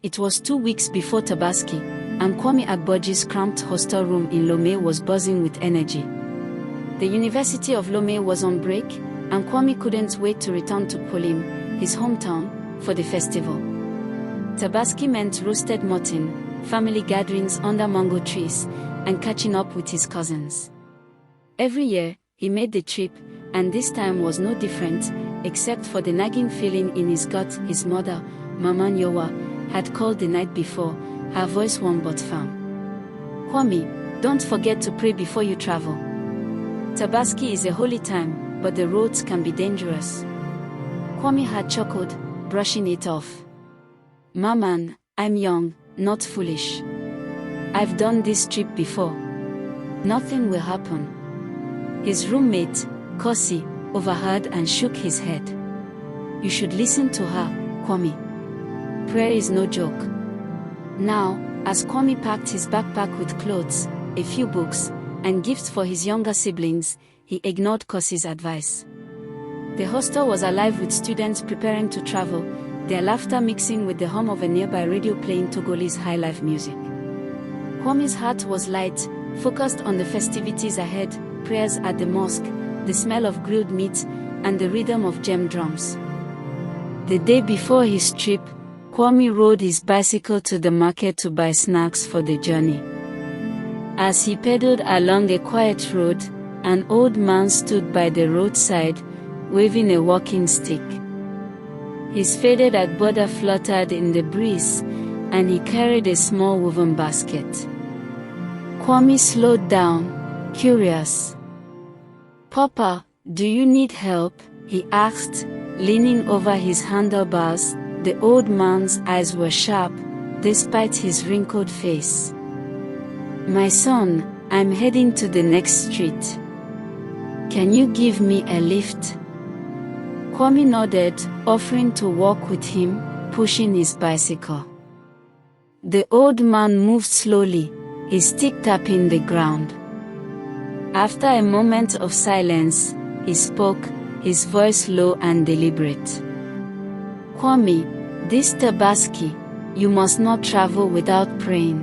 It was 2 weeks before Tabaski, and Kwame Agboji's cramped hostel room in Lomé was buzzing with energy. The University of Lomé was on break, and Kwame couldn't wait to return to Polim, his hometown, for the festival. Tabaski meant roasted mutton, family gatherings under mango trees, and catching up with his cousins. Every year, he made the trip, and this time was no different, except for the nagging feeling in his gut. His mother, Mama Nyowa, had called the night before, her voice warm but firm. "Kwame, don't forget to pray before you travel. Tabaski is a holy time, but the roads can be dangerous." Kwame had chuckled, brushing it off. "Maman, I'm young, not foolish. I've done this trip before. Nothing will happen." His roommate, Kosi, overheard and shook his head. "You should listen to her, Kwame. Prayer is no joke." Now, as Kwame packed his backpack with clothes, a few books, and gifts for his younger siblings, he ignored Kosi's advice. The hostel was alive with students preparing to travel, their laughter mixing with the hum of a nearby radio playing Togolese high-life music. Kwame's heart was light, focused on the festivities ahead, prayers at the mosque, the smell of grilled meat, and the rhythm of gem drums. The day before his trip, Kwame rode his bicycle to the market to buy snacks for the journey. As he pedaled along a quiet road, an old man stood by the roadside, waving a walking stick. His faded agbada fluttered in the breeze, and he carried a small woven basket. Kwame slowed down, curious. "Papa, do you need help?" he asked, leaning over his handlebars. The old man's eyes were sharp, despite his wrinkled face. "My son, I'm heading to the next street. Can you give me a lift?" Kwame nodded, offering to walk with him, pushing his bicycle. The old man moved slowly, his stick tapping the ground. After a moment of silence, he spoke, his voice low and deliberate. "Kwame, this Tabaski, you must not travel without praying.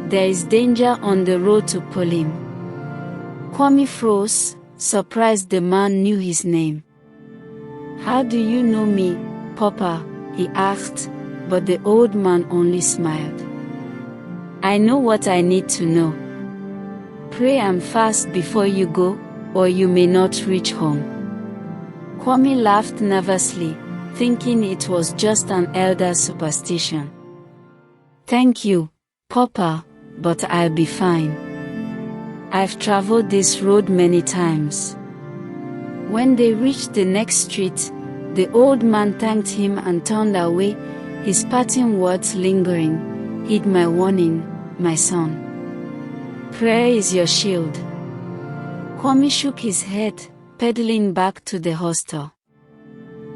There is danger on the road to Polim." Kwame froze, surprised the man knew his name. "How do you know me, Papa?" he asked, but the old man only smiled. "I know what I need to know. Pray and fast before you go, or you may not reach home." Kwame laughed nervously, thinking it was just an elder's superstition. "Thank you, Papa, but I'll be fine. I've traveled this road many times." When they reached the next street, the old man thanked him and turned away, his parting words lingering. "Heed my warning, my son. Prayer is your shield." Kwame shook his head, pedaling back to the hostel.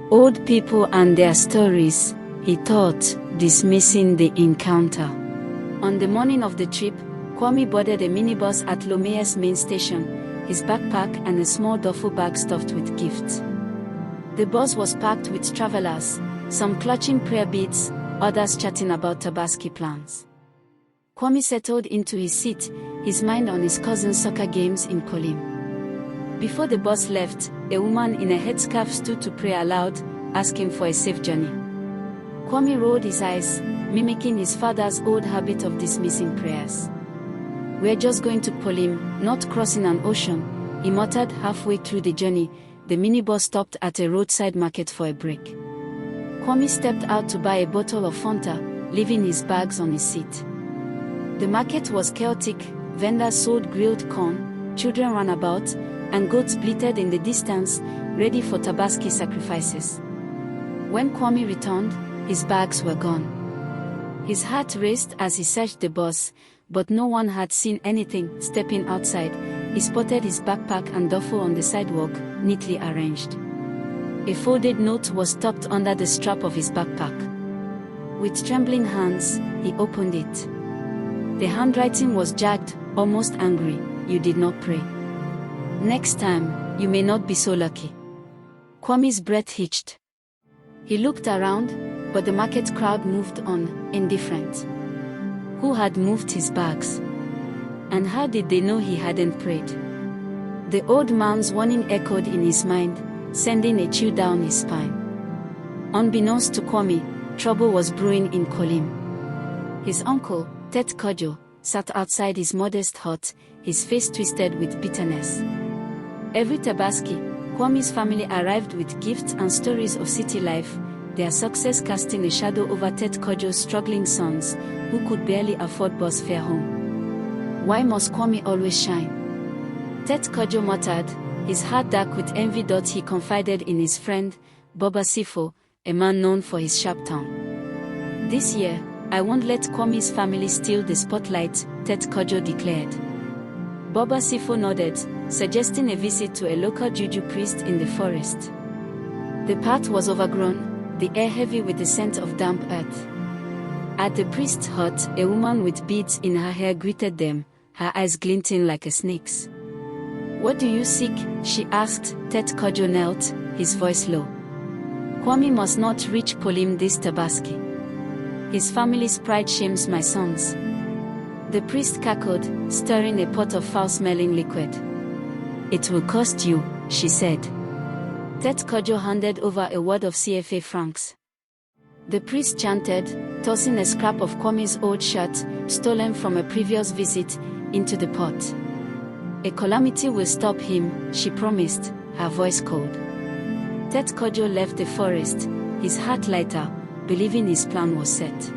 Old people and their stories, he thought, dismissing the encounter. On the morning of the trip, Kwame boarded a minibus at Lomé's main station, his backpack and a small duffel bag stuffed with gifts. The bus was packed with travelers, some clutching prayer beads, others chatting about Tabaski plans. Kwame settled into his seat, his mind on his cousin's soccer games in Polim. Before the bus left, a woman in a headscarf stood to pray aloud, asking for a safe journey. Kwame rolled his eyes, mimicking his father's old habit of dismissing prayers. "We're just going to Polim, not crossing an ocean," he muttered halfway through the journey. The minibus stopped at a roadside market for a break. Kwame stepped out to buy a bottle of Fanta, leaving his bags on his seat. The market was chaotic, vendors sold grilled corn, children ran about, and goats bleated in the distance, ready for Tabaski sacrifices. When Kwame returned, his bags were gone. His heart raced as he searched the bus, but no one had seen anything. Stepping outside, he spotted his backpack and duffel on the sidewalk, neatly arranged. A folded note was tucked under the strap of his backpack. With trembling hands, he opened it. The handwriting was jagged, almost angry. "You did not pray. Next time, you may not be so lucky." Kwame's breath hitched. He looked around, but the market crowd moved on, indifferent. Who had moved his bags? And how did they know he hadn't prayed? The old man's warning echoed in his mind, sending a chill down his spine. Unbeknownst to Kwame, trouble was brewing in Kolim. His uncle, Tet Kojo, sat outside his modest hut, his face twisted with bitterness. Every Tabaski, Kwame's family arrived with gifts and stories of city life, their success casting a shadow over Tet Kojo's struggling sons, who could barely afford bus fare home. Why must Kwame always shine? Tet Kojo muttered, his heart dark with envy. He confided in his friend, Boba Sifo, a man known for his sharp tongue. This year, I won't let Kwame's family steal the spotlight, Tet Kojo declared. Boba Sifo nodded, suggesting a visit to a local juju priest in the forest. The path was overgrown, the air heavy with the scent of damp earth. At the priest's hut, a woman with beads in her hair greeted them, her eyes glinting like a snake's. "What do you seek?" she asked. Tet Kojo knelt, his voice low. "Kwame must not reach Kolim this Tabaski. His family's pride shames my sons." The priest cackled, stirring a pot of foul-smelling liquid. "It will cost you," she said. Tet Kojo handed over a wad of CFA francs. The priest chanted, tossing a scrap of Kwame's old shirt, stolen from a previous visit, into the pot. "A calamity will stop him," she promised, her voice cold. Tet Kojo left the forest, his heart lighter, believing his plan was set.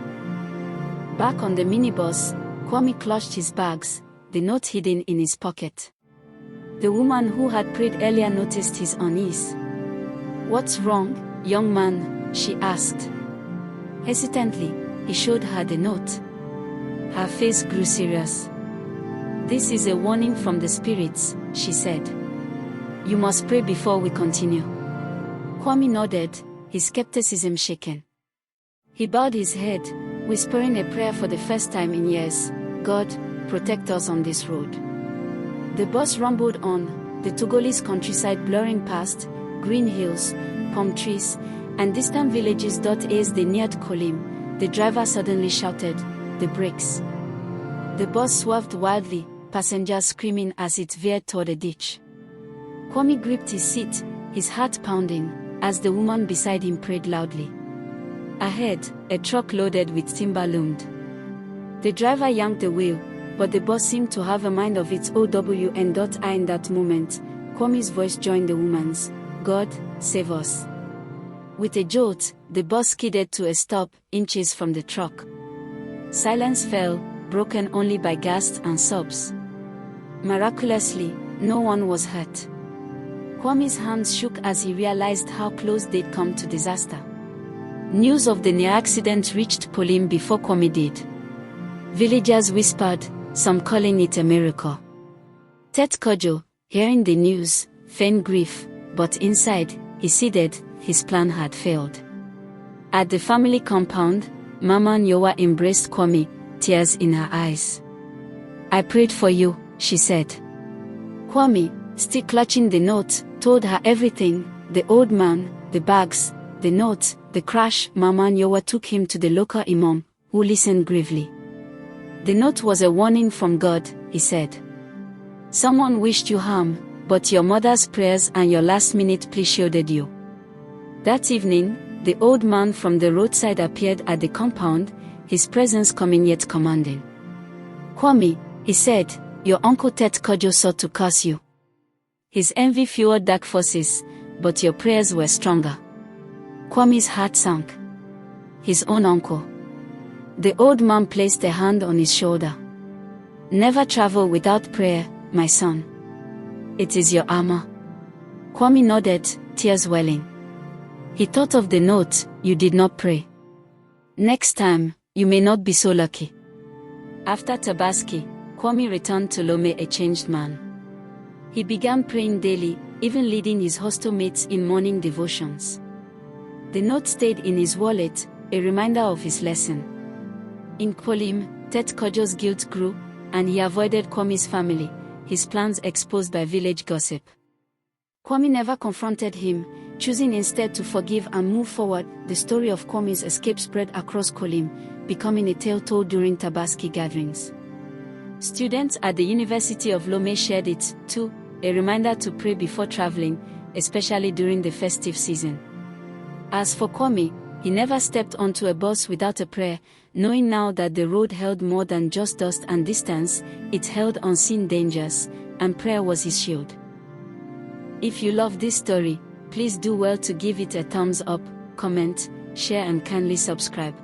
Back on the minibus, Kwame clutched his bags, the note hidden in his pocket. The woman who had prayed earlier noticed his unease. "What's wrong, young man?" she asked. Hesitantly, he showed her the note. Her face grew serious. "This is a warning from the spirits," she said. "You must pray before we continue." Kwame nodded, his skepticism shaken. He bowed his head, whispering a prayer for the first time in years, "God, protect us on this road." The bus rumbled on, the Togolese countryside blurring past, green hills, palm trees, and distant villages. As they neared Kolim, the driver suddenly shouted, "The brakes!" The bus swerved wildly, passengers screaming as it veered toward a ditch. Kwame gripped his seat, his heart pounding, as the woman beside him prayed loudly. Ahead, a truck loaded with timber loomed. The driver yanked the wheel, but the bus seemed to have a mind of its own. In that moment, Kwame's voice joined the woman's, "God, save us." With a jolt, the bus skidded to a stop, inches from the truck. Silence fell, broken only by gasps and sobs. Miraculously, no one was hurt. Kwame's hands shook as he realized how close they'd come to disaster. News of the near accident reached Kolim before Kwame did. Villagers whispered, some calling it a miracle. Tet Kojo, hearing the news, feigned grief, but inside, he seeded, his plan had failed. At the family compound, Mama Nyowa embraced Kwame, tears in her eyes. "I prayed for you," she said. Kwame, still clutching the note, told her everything, the old man, the bags, the note, the crash. Mama Nyowa took him to the local imam, who listened gravely. "The note was a warning from God," he said. "Someone wished you harm, but your mother's prayers and your last-minute plea shielded you." That evening, the old man from the roadside appeared at the compound, his presence coming yet commanding. "Kwame," he said, "your uncle Tet Kojo sought to curse you. His envy fueled dark forces, but your prayers were stronger." Kwame's heart sank. His own uncle. The old man placed a hand on his shoulder. "Never travel without prayer, my son. It is your armor." Kwame nodded, tears welling. He thought of the note, "You did not pray. Next time, you may not be so lucky." After Tabaski, Kwame returned to Lome a changed man. He began praying daily, even leading his hostel mates in morning devotions. The note stayed in his wallet, a reminder of his lesson. In Kolim, Tet Kojo's guilt grew, and he avoided Kwame's family, his plans exposed by village gossip. Kwame never confronted him, choosing instead to forgive and move forward. The story of Kwame's escape spread across Kolim, becoming a tale told during Tabaski gatherings. Students at the University of Lomé shared it, too, a reminder to pray before traveling, especially during the festive season. As for Kwame, he never stepped onto a bus without a prayer, knowing now that the road held more than just dust and distance, it held unseen dangers, and prayer was his shield. If you love this story, please do well to give it a thumbs up, comment, share and kindly subscribe.